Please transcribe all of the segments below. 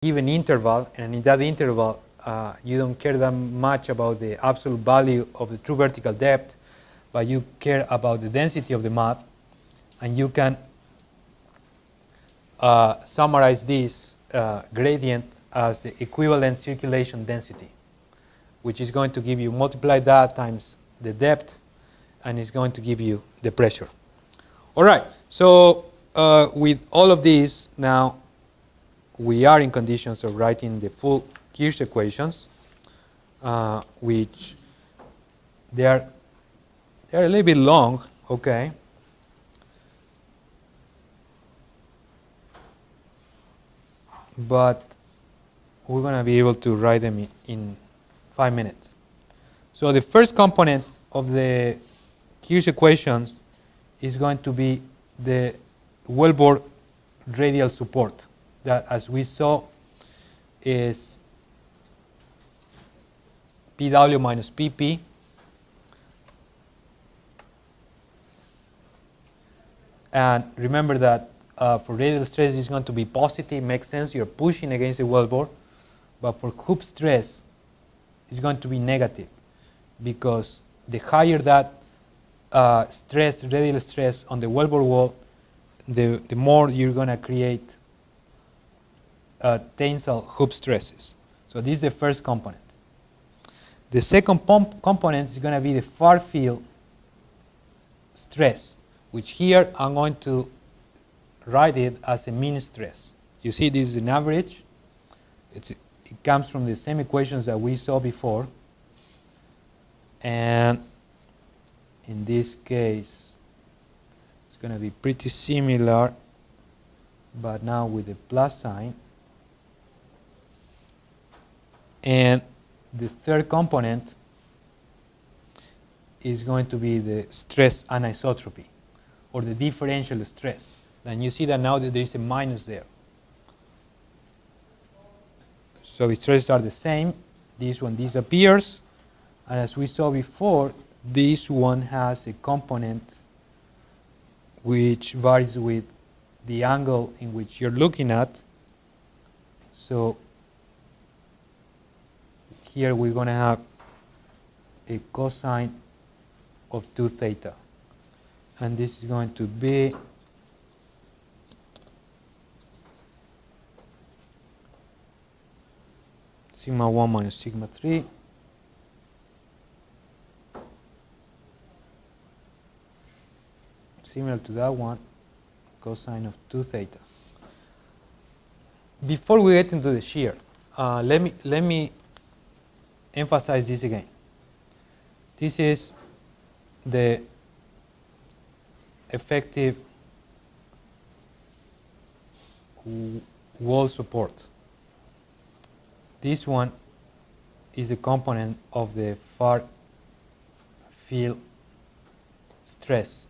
given interval, and in that interval, you don't care that much about the absolute value of the true vertical depth, but you care about the density of the mud, and you can summarize this gradient as the equivalent circulation density, which is going to give you, multiply that times the depth, and it's going to give you the pressure. All right, so with all of these, now we are in conditions of writing the full Kirsch equations, which they are a little bit long, okay? But we're going to be able to write them in 5 minutes. So the first component of the Kirsch equations is going to be the wellbore radial support, that, as we saw, is PW minus PP and remember that for radial stress is going to be positive. Makes sense, you're pushing against the wellbore, but for hoop stress it's going to be negative, because the higher that stress, radial stress on the wellbore wall, the more you're going to create tensile hoop stresses. So this is the first component. The second component is going to be the far field stress, which here I'm going to write it as a mean stress. You see, this is an average. It comes from the same equations that we saw before. And in this case, it's going to be pretty similar, but now with the plus sign. And the third component is going to be the stress anisotropy, or the differential stress. And you see that now that there is a minus there. So the stresses are the same. This one disappears. And as we saw before, this one has a component which varies with the angle in which you're looking at. So here we're going to have a cosine of 2 theta. And this is going to be sigma 1 minus sigma 3 similar to that one, cosine of 2 theta. Before we get into the shear, let me emphasize this again. This is the effective wall support. This one is a component of the far field stress,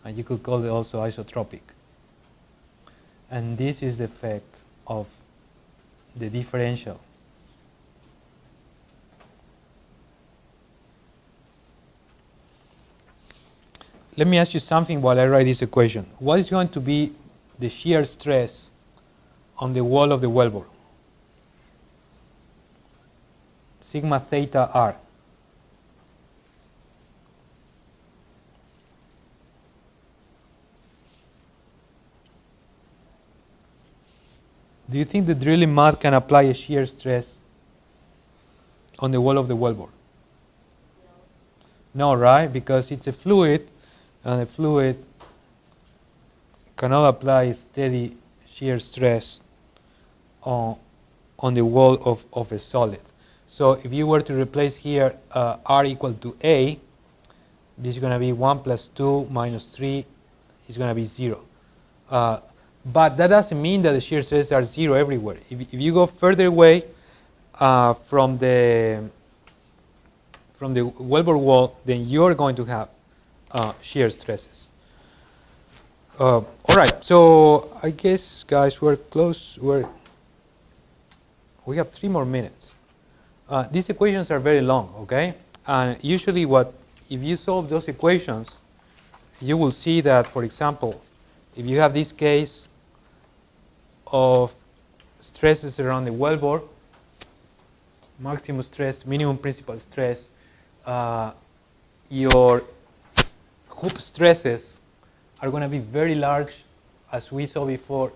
and you could call it also isotropic. And this is the effect of the differential. Let me ask you something while I write this equation. What is going to be the shear stress on the wall of the wellbore? Sigma theta r. Do you think the drilling mud can apply a shear stress on the wall of the wellbore? No, right? Because it's a fluid, and a fluid cannot apply steady shear stress on the wall of a solid. So if you were to replace here r equal to a, this is going to be 1 plus 2 minus 3 is going to be 0. But that doesn't mean that the shear stresses are 0 everywhere. If you go further away from the wellbore wall, then you're going to have shear stresses. All right, so I guess, guys, we're close. We have 3 more minutes. These equations are very long, okay? And usually if you solve those equations, you will see that, for example, if you have this case of stresses around the wellbore, maximum stress, minimum principal stress. Your hoop stresses are going to be very large, as we saw before,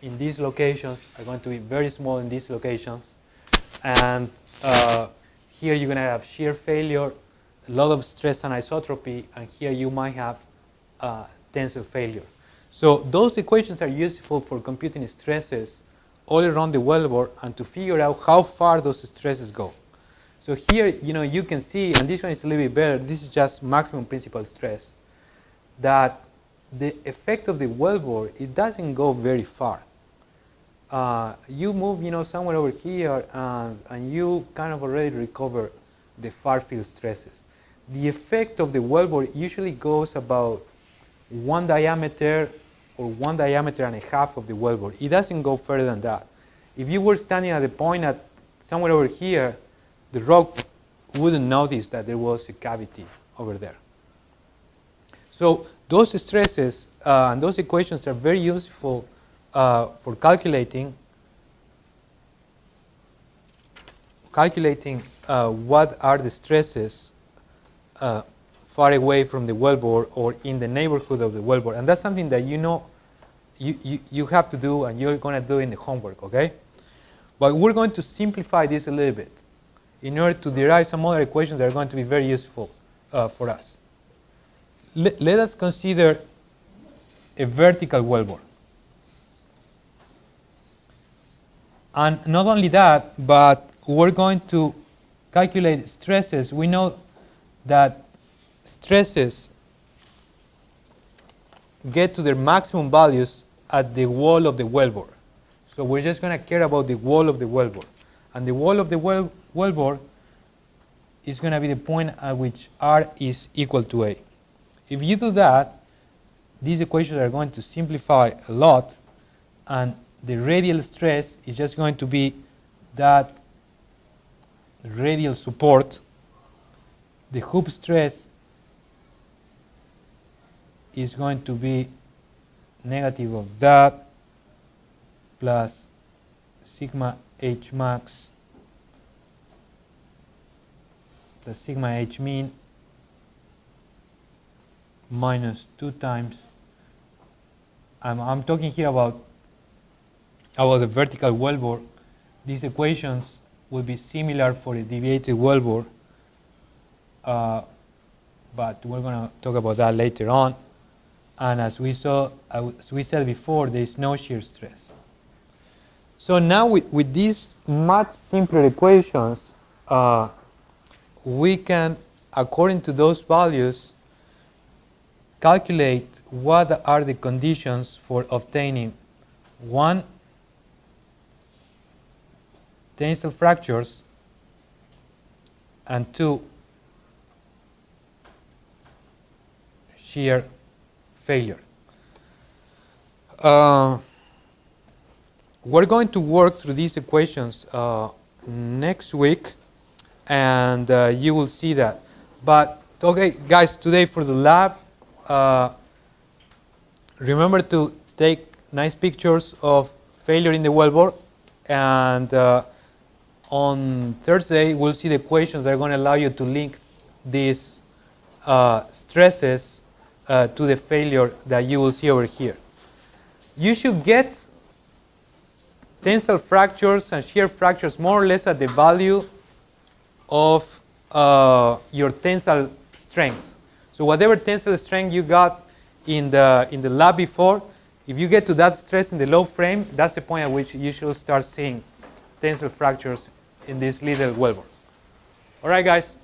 in these locations, are going to be very small in these locations. And here you're going to have shear failure, a lot of stress anisotropy, and here you might have tensile failure. So those equations are useful for computing stresses all around the wellbore and to figure out how far those stresses go. So here, you can see, and this one is a little bit better, this is just maximum principal stress, that the effect of the wellbore, it doesn't go very far. You move, somewhere over here, and you kind of already recover the far field stresses. The effect of the wellbore usually goes about 1 diameter or 1 diameter and a half of the wellbore. It doesn't go further than that. If you were standing at the point at somewhere over here, the rock wouldn't notice that there was a cavity over there. So those stresses and those equations are very useful for calculating what are the stresses far away from the wellbore or in the neighborhood of the wellbore. And that's something that you have to do, and you're going to do in the homework, okay? But we're going to simplify this a little bit in order to derive some other equations that are going to be very useful for us. Let us consider a vertical wellbore. And not only that, but we're going to calculate stresses. We know that stresses get to their maximum values at the wall of the wellbore. So we're just going to care about the wall of the wellbore. And the wall of the wellbore is going to be the point at which R is equal to A. If you do that, these equations are going to simplify a lot, and the radial stress is just going to be that radial support. The hoop stress is going to be negative of that plus sigma H max plus sigma H mean minus 2 times. I'm talking here about the vertical wellbore. These equations will be similar for a deviated wellbore, but we're going to talk about that later on. And as we said before, there is no shear stress. So now with these much simpler equations, we can, according to those values, calculate what are the conditions for obtaining 1, tensile fractures, and 2, shear failure. We're going to work through these equations next week, and you will see that. But okay, guys, today for the lab, remember to take nice pictures of failure in the wellbore, and on Thursday we'll see the equations that are going to allow you to link these stresses to the failure that you will see over here. You should get tensile fractures and shear fractures more or less at the value of your tensile strength. So whatever tensile strength you got in the lab before, if you get to that stress in the low frame, that's the point at which you should start seeing tensile fractures in this little wellbore. All right, guys.